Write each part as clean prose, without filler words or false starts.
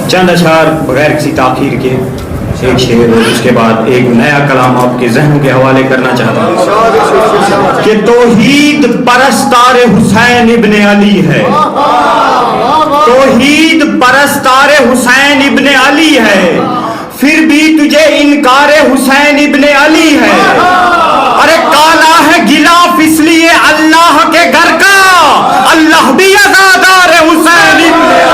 चंद अशार बगैर किसी ताखीर के एक शेर और उसके बाद एक नया कलाम आपके जहनों के हवाले करना चाहता हूँ कि तौहीद परस्तार हुसैन इब्ने अली है। तौहीद परस्तार हुसैन इब्ने अली है, फिर भी तुझे इनकार हुसैन इब्ने अली है। अरे काला है गिलाफ इसलिए अल्लाह के घर का, अल्लाह भी अज़ादार हुसैन इब्ने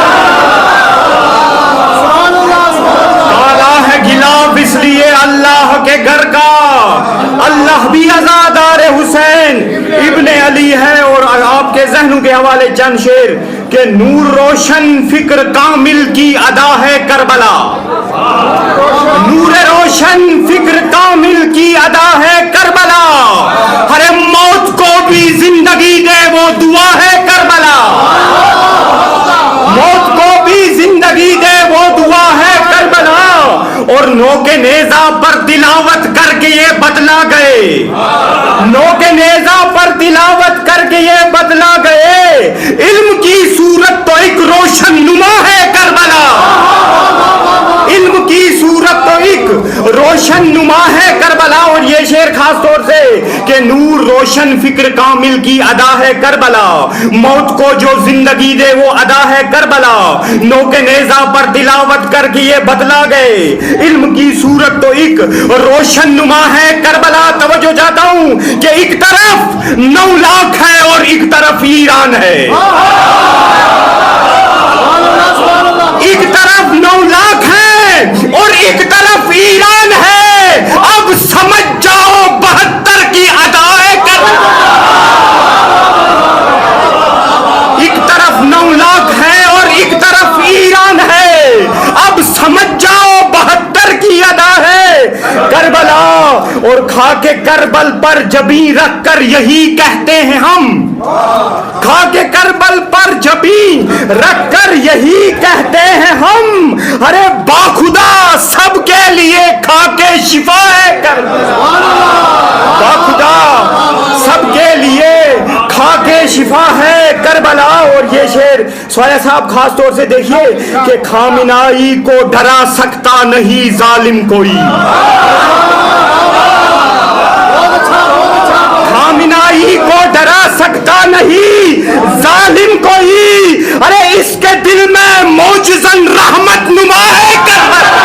इसलिए अल्लाह के घर का, अल्लाह भी अज़ादार हुसैन इब्ने अली है। और आपके जहनों के हवाले चंद शेर के नूर रोशन फिक्र कामिल की अदा है करबला। नूर रोशन फिक्र कामिल की अदा है करबला। हरे मौत को भी जिंदगी दे वो दुआ है करबला। मौत को भी जिंदगी दे वो दुआ है करबला। और नोके नेजा पर तिलावत करके ये बतला गए, नोके नेजा पर तिलावत करके ये बतला गए, इल्म की सूरत तो एक रोशन नुमा है करबला। इल्म की सूरत तो एक रोशन नुमा है करबला। और ये शेर खास तौर से कि नूर रोशन फिक्र कामिल की अदा है करबला। मौत को जो जिंदगी दे वो अदा है करबला। नोके नेजा पर तिलावत करके ये बतला गए, इल्म की सूरत तो एक रोशन नुमा है करबला। तवज्जो चाहता हूं कि एक तरफ 9 लाख है और एक तरफ ईरान है। एक तरफ 9 लाख है और एक तरफ ईरान है। अब समझ जाओ 72 की अदा है करबला। एक तरफ 9 लाख है और एक तरफ ईरान है। अब समझ जाओ 72 की अदा है करबला। और खाके करबल पर जबी रख कर यही कहते हैं हम, खाके करबल पर जबी रख कर यही कहते हैं हम, अरे बाखुदा सबके लिए खाके शिफा है करबला। बाखुदा सबके लिए खाके शिफा है करबला। और ये शेर सोया साहब खास तौर से देखिए कि खामिनाई को डरा सकता नहीं जालिम कोई। खामिनाई को डरा सकता नहीं जालिम कोई। अरे इसके दिल में मौजज़न रहमत नुमा है करबला।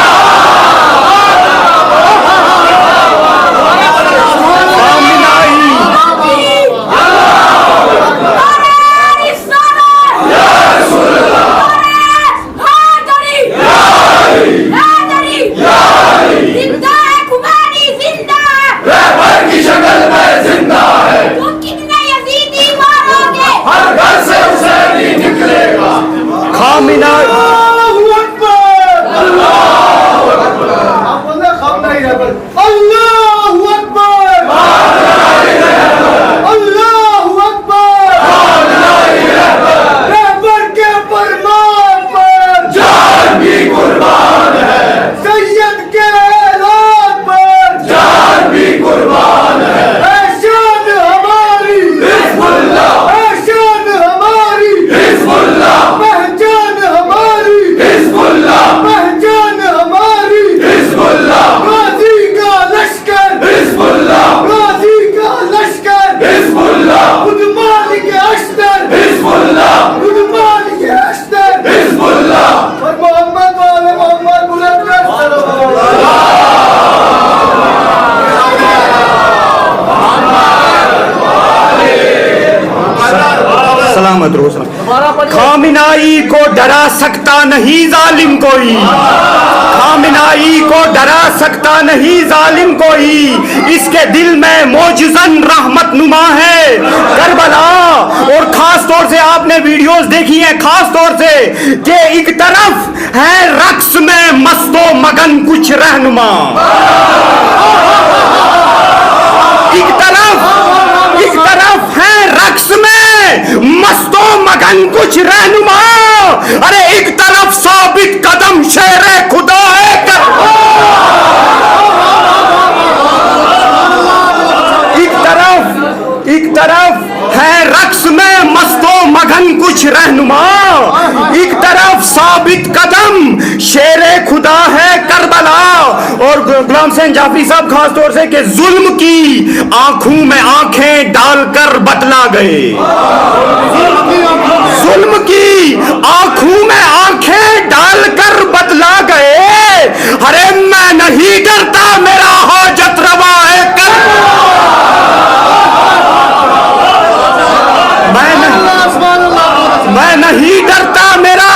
खामिनाई को डरा सकता नहीं जालिम कोई। खामिनाई को डरा सकता नहीं जालिम कोई। इसके दिल में मौजज़न रहमत नुमा है करबला। और खास तौर से आपने वीडियोस देखी हैं खास तौर से कि एक तरफ है रक्स में मस्तो मगन कुछ रहनुमा, एक तरफ है रक्स में मस्तो मगन कुछ रहनुमा। अरे एक तरफ साबित कदम शेरे खुदा है एक तरफ है रक्स में मस्तो मगन कुछ रहनुमा, एक तरफ साबित कदम मुसल्लम शेरे खुदा है करबला। और गुलाम हुसैन जाफरी साहब खास तौर से कि जुल्म की आंखों में आंखें डालकर बतला गए, जुल्म की आंखों में आंखें डालकर बतला गए। अरे मैं नहीं डरता, मेरा हाजत रवा है मैं नहीं डरता, मेरा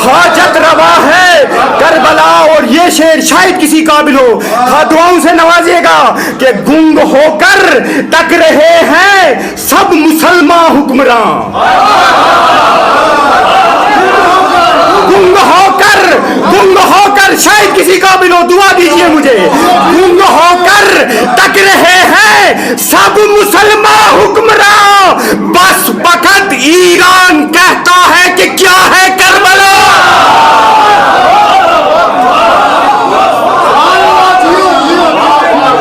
हाजत रवा है करबला। और ये शेर शायद किसी काबिल हो, दुआओं से नवाजिएगा कि गुंग होकर तक रहे हैं सब मुसलमान हुक्मरान, गुंग होकर शायद किसी काबिल हो, दुआ दीजिए मुझे। गुंग होकर तक रहे हैं सब मुसलमान हुक्मरान, बस फकत ईरान कहता है कि क्या है करबला।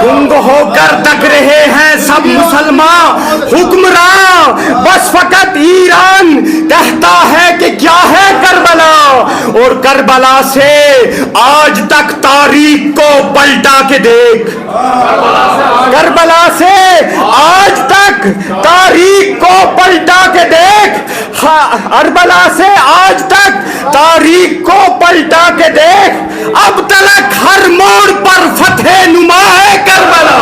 गुंग होकर तक रहे हैं सब मुसलमान हुक्मरान, बस फकत ईरान कहता है कि क्या है करबला। और करबला से आज तक तारीख को पलटा के देख, करबला से आज तक तारीख को पलटा के देख, करबला से आज तक तारीख को पलटा के देख। अब तलक हर मोड़ पर फतह नुमा है करबला,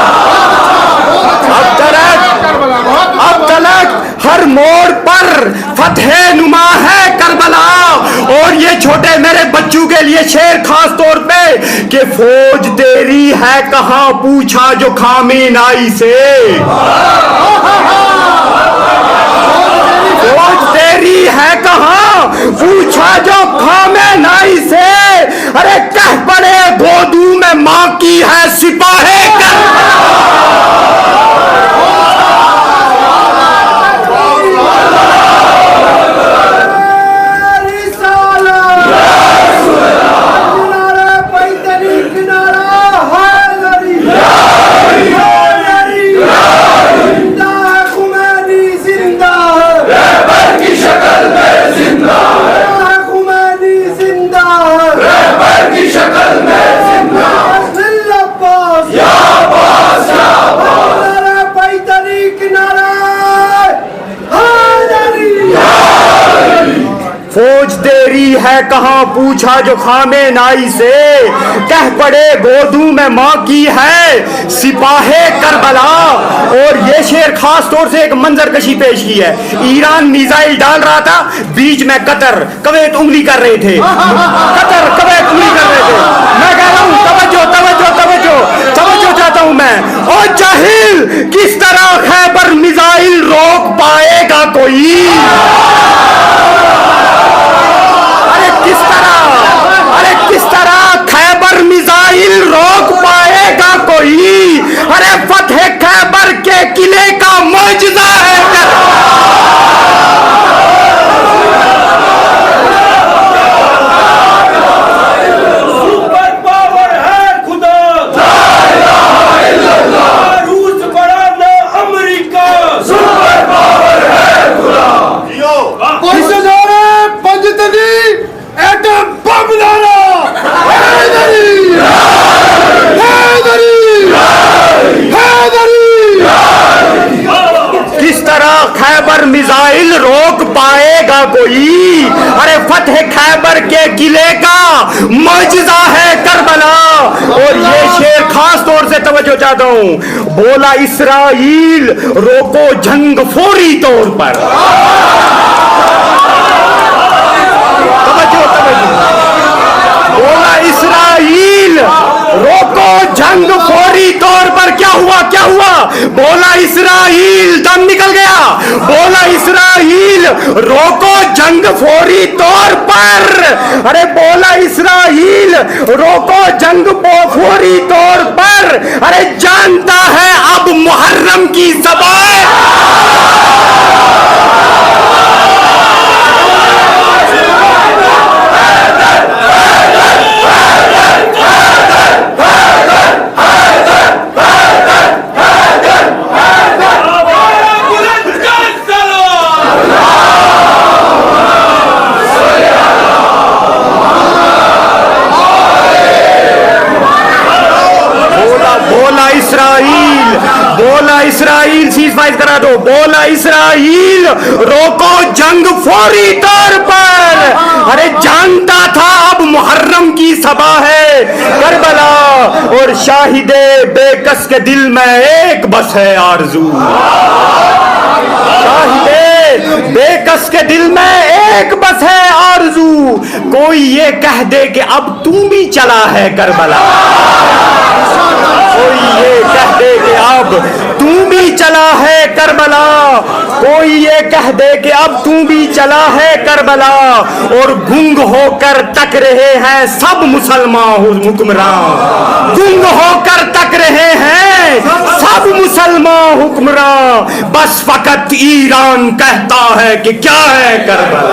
अब तलक हर मोड़ पर फतह नुमा है करबला। और ये छोटे मेरे बच्चों के लिए शेर खास तौर पे कि फौज तेरी है कहां पूछा जो खामेनाई से, फौज तेरी है कहां पूछा जो खामेनाई से। अरे कह पड़े गोदू में मां की है सिपाही फौज तेरी है कहां पूछा जो खामेनाई से, कह पड़े गोदू में मां की है सिपाहे करबला। और ये शेर खास तौर से एक मंजर कशी पेश की है। ईरान मिसाइल डाल रहा था, बीच में कतर कवैत उंगली कर रहे थे, कतर कवैत उंगली कर रहे थे। मैं कह रहा हूं तवज्जो तवज्जो तवज्जो तवज्जो चाहता हूं मैं। और जाहिल किस तरह खैबर मिसाइल रोक पाएगा कोई, किस तरह खैबर मिसाइल रोक पाएगा कोई। अरे फतह खैबर के किले का मौजूदा है सुपर पावर है खुदा, रूस बड़ा ना अमेरिका, सुपर पावर है खुदा। पंजतनी एटम बम लाना, किस तरह खैबर मिसाइल रोक पाएगा कोई। अरे फतह खैबर के किले का मौजूदा है करबला। और ये शेर खास तौर से तवज्जो चाहता हूं, बोला इस्राइल रोको जंग फौरी तौर पर, बोला इस्राइल रोको जंग फौरी तौर पर। क्या हुआ क्या हुआ, बोला इस्राइल, दम निकल गया, बोला इस्राइल रोको जंग फौरी तौर पर। अरे बोला इस्राइल रोको जंग फौरी तौर पर। अरे जानता है अब मुहर्रम की ज़बान, इसराइल सीज फायर करा दो, बोला इसराइल रोको जंग फौरी तौर पर। अरे जानता था अब मुहर्रम की सभा है करबला, और शाहिदे बेकस के दिल में एक बस है आरज़ू। शाहिदे बेकस के दिल में एक बस है आरज़ू, कोई ये कह दे कि अब तू भी चला है करबला। कोई ये कह दे कि अब तू भी चला है करबला, कोई ये कह दे कि अब तू भी चला है करबला। और गुंग होकर तक रहे हैं सब मुसलमान हुक्मरान, गुंग होकर तक रहे हैं सब मुसलमान हुक्मरान, बस फकत ईरान कहता है कि क्या है करबला।